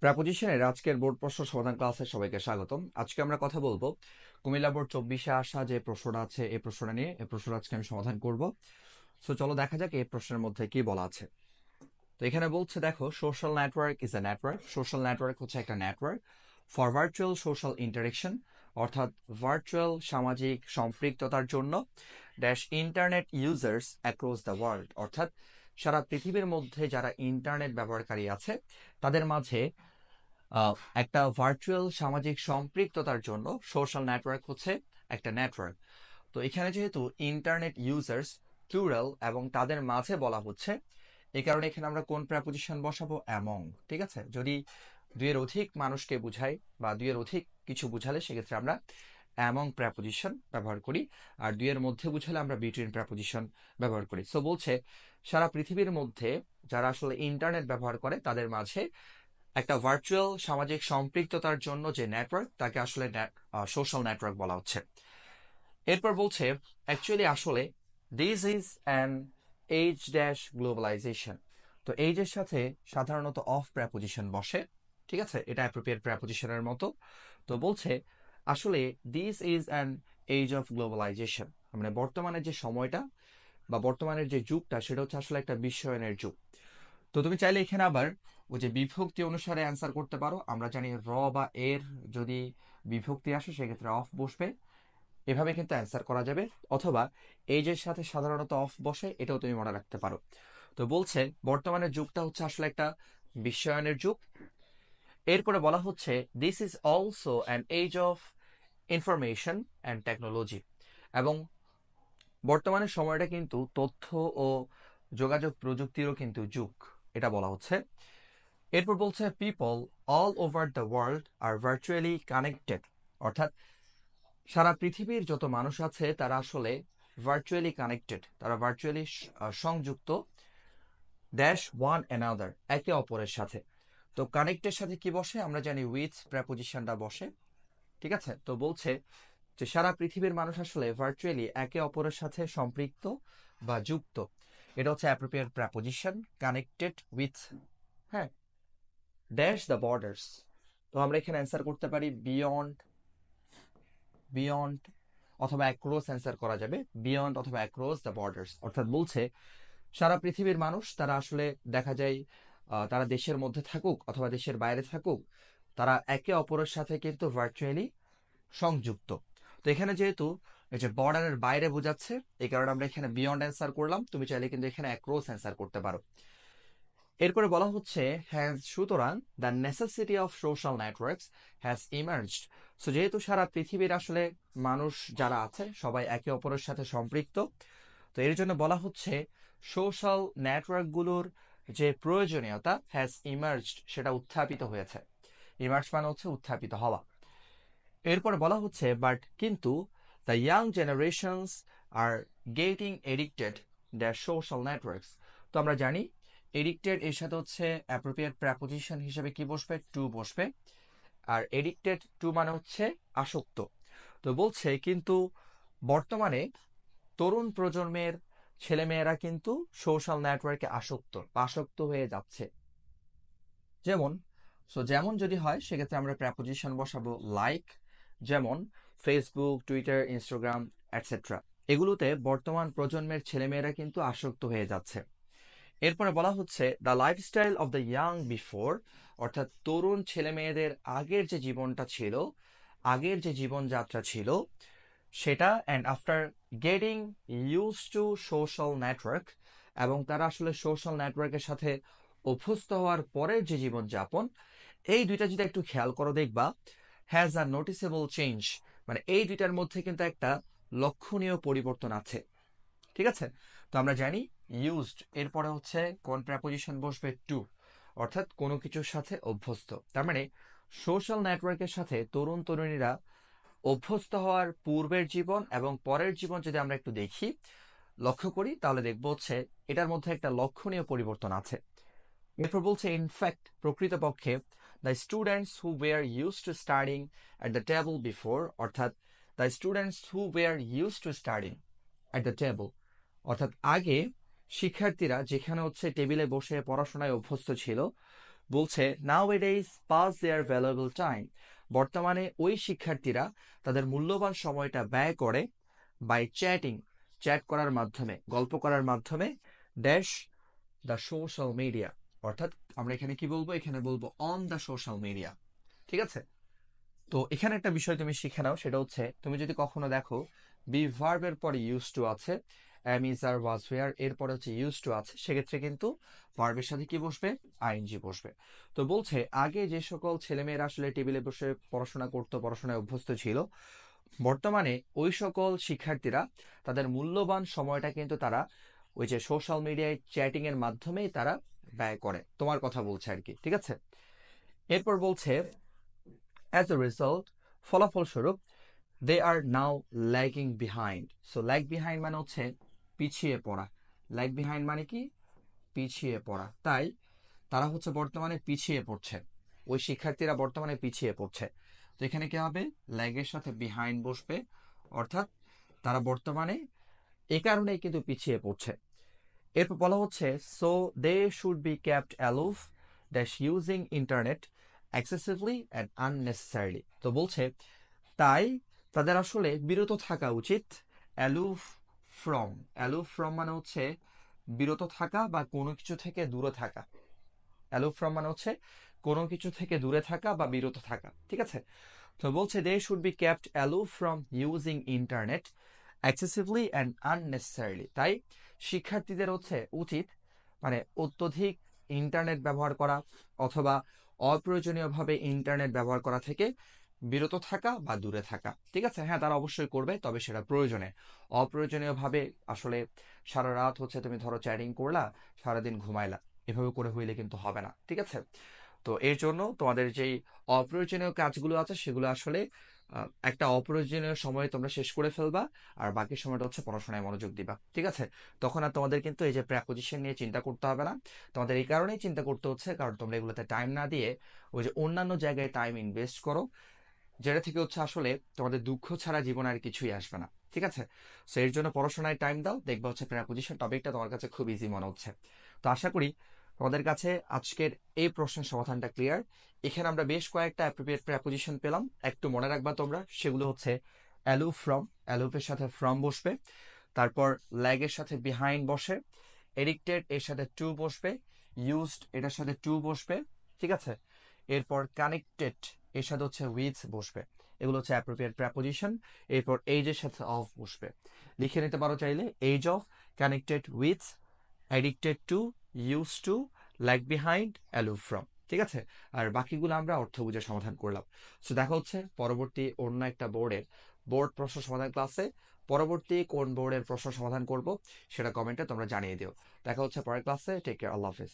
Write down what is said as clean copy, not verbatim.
প্রাপোজিশনের আজকের বোর্ড প্রশ্ন সমাধান ক্লাসে সবাইকে স্বাগতম। আজকে আমরা কথা বলবো কুমিল্লা বোর্ড 24-এ আসা যে প্রশ্নটা আছে এই প্রশ্নটা নিয়ে। এই প্রশ্নটা আজকে আমি সমাধান করব। সো চলো দেখা যাক এই প্রশ্নের মধ্যে কি বলা আছে। তো এখানে বলছে, দেখো, social network is a network. Social network হচ্ছে একটা network for virtual social interaction, অর্থাৎ ভার্চুয়াল সামাজিক সম্পৃক্ততার জন্য dash internet users across the world, অর্থাৎ সারা পৃথিবীর মধ্যে যারা ইন্টারনেট ব্যবহারকারী আছে তাদের মাঝে একটা ভার্চুয়াল সামাজিক সম্পৃক্ততার জন্য সোশ্যাল নেটওয়ার্ক হচ্ছে একটা নেটওয়ার্ক। তো এখানে যেহেতু ইন্টারনেট ইউজার্স প্লুরাল এবং তাদের মাঝে বলা হচ্ছে, এই কারণে এখানে আমরা কোন প্রেপোজিশন বসাবো? অ্যামং। ঠিক আছে, যদি দুইয়ের অধিক মানুষকে বুঝাই বা দুইয়ের অধিক কিছু বুঝালে সেক্ষেত্রে আমরা অ্যামং প্রেপোজিশন ব্যবহার করি, আর দুইয়ের মধ্যে বুঝালে আমরা বিটুইন প্রেপোজিশন ব্যবহার করি। সো বলছে সারা পৃথিবীর মধ্যে যারা আসলে ইন্টারনেট ব্যবহার করে তাদের মাঝে একটা ভার্চুয়াল সামাজিক সম্পৃক্ততার জন্য যে নেটওয়ার্ক তাকে আসলে সোশ্যাল নেটওয়ার্ক বলা হচ্ছে। এরপর বলছে অ্যাকচুয়ালি আসলে this is an age dash globalization. তো এইজের সাথে সাধারণত অফ প্রেপোজিশন বসে। ঠিক আছে, এটা অ্যাপ্রোপ্রিয়েট প্রেপোজিশনের মতো। তো বলছে আসলে this is an age of globalization, মানে বর্তমানে যে সময়টা বা বর্তমানের যে যুগটা সেটা হচ্ছে আসলে একটা বিশ্বায়নের যুগ। তো তুমি চাইলে এখানে আবার ওই যে বিভক্তি অনুসারে অ্যান্সার করতে পারো। আমরা জানি র বা এর যদি বিভক্তি আসে সেক্ষেত্রে অফ বসবে, এভাবে কিন্তু অ্যান্সার করা যাবে। অথবা এইজের সাথে সাধারণত অফ বসে, এটাও তুমি মনে রাখতে পারো। তো বলছে বর্তমানের যুগটা হচ্ছে আসলে একটা বিশ্বায়নের যুগ। এরপরে বলা হচ্ছে this is also an age of information and technology, এবং বর্তমানের সময়টা কিন্তু তথ্য ও যোগাযোগ প্রযুক্তিরও কিন্তু যুগ, এটা বলা হচ্ছে। এরপর বলছে people all over the world are virtually connected, অর্থাৎ সারা পৃথিবীর যত মানুষ আছে তারা আসলে ভার্চুয়ালি কানেক্টেড, তারা ভার্চুয়ালি সংযুক্ত ড্যাশ ওয়ান অ্যানাদার, একে অপরের সাথে। তো কানেক্টের সাথে কি বসে? আমরা জানি উইথ প্রেপোজিশনটা বসে। ঠিক আছে, তো বলছে যে সারা পৃথিবীর মানুষ আসলে ভার্চুয়ালি একে অপরের সাথে সম্পৃক্ত বা যুক্ত, এটা হচ্ছে অ্যাপ্রোপ্রিয়েট প্রেপোজিশন কানেক্টেড উইথ। হ্যাঁ, ড্যাশ দ্য বর্ডার্স। তো আমরা এখানে অ্যান্সার করতে পারি বিয়ন্ড, বিয়ন্ড অথবা অ্যাক্রস অ্যান্সার করা যাবে, বিয়ন্ড অথবা অ্যাক্রস দ্য বর্ডার্স। অর্থাৎ বলছে সারা পৃথিবীর মানুষ তারা আসলে দেখা যায় তারা দেশের মধ্যে থাকুক অথবা দেশের বাইরে থাকুক, তারা একে অপরের সাথে কিন্তু ভার্চুয়ালি সংযুক্ত। তো এখানে যেহেতু এই যে বর্ডারের বাইরে বোঝাচ্ছে, এই কারণে আমরা এখানে বিয়ন্ড অ্যান্সার করলাম। তুমি চাইলে কিন্তু এখানে অ্যাক্রস অ্যান্সার করতে পারো। এরপরে বলা হচ্ছে হ্যাজ, সুতরাং the necessity of social networks has emerged. So যেহেতু সারা পৃথিবীর আসলে মানুষ যারা আছে সবাই একে অপরের সাথে সম্পৃক্ত, তো এর জন্য বলা হচ্ছে সোশ্যাল নেটওয়ার্কগুলোর যে প্রয়োজনীয়তা হ্যাজ ইমার্জড, সেটা উত্থাপিত হয়েছে। ইমার্জ মানে হচ্ছে উত্থাপিত হওয়া। এরপর বলা হচ্ছে বাট কিন্তু the young generations are getting addicted the social networks. তো আমরা জানি এডিক্টেড এর সাথে হচ্ছে অ্যাপ্রোপ্রিয়েট প্রেপোজিশন হিসেবে কি বসবে? টু বসবে। আর এডিক্টেড টু মানে হচ্ছে আসক্ত। তো বলছে কিন্তু বর্তমানে তরুণ প্রজন্মের ছেলেমেয়েরা কিন্তু সোশ্যাল নেটওয়ার্কে আসক্ত হয়ে যাচ্ছে। যেমন, যেমন যদি হয় সেক্ষেত্রে আমরা প্রেপোজিশন বসাবো লাইক, যেমন ফেসবুক, টুইটার, ইনস্টাগ্রাম এটসেট্রা। এগুলোতে বর্তমান প্রজন্মের ছেলেমেয়েরা কিন্তু আসক্ত হয়ে যাচ্ছে। এরপরে বলা হচ্ছে the lifestyle of the young before, অর্থাৎ তরুণ ছেলেমেয়েদের আগের যে জীবনটা ছিল, আগের যে জীবনযাত্রা ছিল সেটা, and after getting use to social network, এবং তারা আসলে সোশ্যাল নেটওয়ার্কের সাথে অভ্যস্ত হওয়ার পরের যে জীবনযাপন, এই দুইটা যদি একটু খেয়াল করো দেখবা হ্যাজ আ নোটিসেবল চেঞ্জ, মানে এই দুইটার মধ্যে কিন্তু একটা লক্ষণীয় পরিবর্তন আছে। ঠিক আছে, তো আমরা জানি ইউজড এরপরে হচ্ছে কোন প্রেপোজিশন বসবে? টু, অর্থাৎ কোনো কিছুর সাথে অভ্যস্ত। তার মানে সোশ্যাল নেটওয়ার্কের সাথে তরুণ তরুণীরা অভ্যস্ত হওয়ার পূর্বের জীবন এবং পরের জীবন যদি আমরা একটু দেখি, লক্ষ্য করি, তাহলে দেখবো হচ্ছে এটার মধ্যে একটা লক্ষণীয় পরিবর্তন আছে। এরপর বলছে ইনফ্যাক্ট, প্রকৃতপক্ষে the students who were use to studying at the table before, অর্থাৎ the students who were use to studying at the table, অর্থাৎ আগে শিক্ষার্থীরা যেখানে হচ্ছে টেবিলে বসে পড়াশোনায় অভ্যস্ত ছিল, বলছে nowadays pass their valuable time, বর্তমানে ওই শিক্ষার্থীরা তাদের মূল্যবান সময়টা ব্যয় করে বাই চ্যাটিং, চ্যাট করার মাধ্যমে, গল্প করার মাধ্যমে, ড্যাশ দ্য সোশ্যাল মিডিয়া, অর্থাৎ আমরা এখানে কি বলবো, এখানে বলবো অন দ্য সোশ্যাল মিডিয়া। ঠিক আছে, তো এখানে একটা বিষয় তুমি শিখে নাও, সেটা হচ্ছে তুমি যদি কখনো দেখো বি ভার্বের পরে ইউজ টু আছে, am is are was were, এরপরে হচ্ছে ইউজ টু আছে, সেক্ষেত্রে কিন্তু ভার্বের সাথে কি বসবে, আইএনজি বসবে। তো বলছে আগে যে সকল ছেলেমেয়েরা আসলে টেবিলে বসে পড়াশোনা করতো, পড়াশোনায় অভ্যস্ত ছিল, বর্তমানে ওই সকল শিক্ষার্থীরা তাদের মূল্যবান সময়টা কিন্তু তারা ওই যে সোশ্যাল মিডিয়ায় চ্যাটিং এর মাধ্যমেই তারা ব্যয় করে, তোমার কথা বলছে আর কি। ঠিক আছে, এরপর বলছে অ্যাজ এ রেজাল্ট, ফলাফলস্বরূপ, they are now lagging behind. So lag behind মানে হচ্ছে পিছিয়ে পড়া, ল্যাগ বিহাইন্ড মানে কি, পিছিয়ে পড়া। তাই তারা হচ্ছে বর্তমানে পিছিয়ে পড়ছে, ওই শিক্ষার্থীরা বর্তমানে পিছিয়ে পড়ছে। তো এখানে কি হবে, ল্যাগের সাথে বিহাইন্ড বসবে, অর্থাৎ তারা বর্তমানে এ কারণেই কিন্তু পিছিয়ে পড়ছে। এরপর বলা হচ্ছে so they should be kept aloof dash using internet excessively and unnecessarily. তো বলছে তাই তাদের আসলে বিরত থাকা উচিত, অ্যালুফ ফ্রম, অ্যালুফ ফ্রম মানে হচ্ছে বিরত থাকা বা কোনো কিছু থেকে দূরে থাকা, অ্যালুফ ফ্রম মানে হচ্ছে কোনো কিছু থেকে দূরে থাকা বা বিরত থাকা। ঠিক আছে, তো বলছে they should be kept aloof from using internet excessively and unnecessarily. তাই শিক্ষার্থীদের হচ্ছে উচিত মানে অত্যধিক ইন্টারনেট ব্যবহার করা অথবা অপ্রয়োজনীয়ভাবে ইন্টারনেট ব্যবহার করা থেকে বিরত থাকা বা দূরে থাকা। ঠিক আছে, হ্যাঁ তারা অবশ্যই করবে, তবে সেটা প্রয়োজনে। অপ্রয়োজনীয়ভাবে আসলে সারা রাত হচ্ছে তুমি ধরো চ্যাটিং করলা, সারাদিন ঘুমাইলা, এভাবে করে হইলে কিন্তু হবে না। ঠিক আছে, তো এর জন্য তোমাদের যেই অপ্রয়োজনীয় কাজগুলো আছে সেগুলো আসলে একটা অপ্রয়োজনীয় সময়ে তোমরা শেষ করে ফেলবা, আর বাকি সময়টা হচ্ছে পড়াশোনায় মনোযোগ দিবা। ঠিক আছে, তখন আর তোমাদের কিন্তু এই যে প্রেপোজিশন নিয়ে চিন্তা করতে হবে না। তোমাদের এই কারণেই চিন্তা করতে হচ্ছে কারণ তোমরা এগুলোতে টাইম না দিয়ে ওই যে অন্যান্য জায়গায় টাইম ইনভেস্ট করো, যেটা থেকে হচ্ছে আসলে তোমাদের দুঃখ ছাড়া জীবনে আর কিছুই আসবে না। ঠিক আছে, সো এর জন্য পড়াশোনায় টাইম দাও, দেখবা হচ্ছে প্রেপোজিশন টপিকটা তোমার কাছে খুব ইজি মনে হচ্ছে। তো আশা করি তোমাদের কাছে আজকের এই প্রশ্নের সমাধানটা ক্লিয়ার। এখানে আমরা বেশ কয়েকটা অ্যাপ্রোপ্রিয়েট প্রেপোজিশন পেলাম, একটু মনে রাখবা তোমরা, সেগুলো হচ্ছে অ্যালুপ ফ্রম, অ্যালুপের সাথে ফ্রম বসবে, তারপর ল্যাগের সাথে বিহাইন্ড বসে, এডিক্টেড এর সাথে টু বসবে, ইউজড এটার সাথে টু বসবে। ঠিক আছে, এরপর কানেক্টেড এর সাথে হচ্ছে উইথ বসবে, এগুলো হচ্ছে অ্যাপ্রোপ্রিয়েট প্রেপোজিশন। এরপর এজের সাথে অফ বসবে, লিখে নিতে পারো চাইলে, as of, connected with, addicted to, use to, lag behind, aloof from. ঠিক আছে, আর বাকিগুলো আমরা অর্থ বুঝে সমাধান করলাম। সো দেখা হচ্ছে পরবর্তী অন্য একটা বোর্ড প্রশ্ন সমাধান ক্লাসে। পরবর্তী কোন বোর্ডের প্রশ্ন সমাধান করব সেটা কমেন্টে তোমরা জানিয়ে দিও। দেখা হচ্ছে পরের ক্লাসে, টেক কেয়ার, আল্লাহ হাফেজ।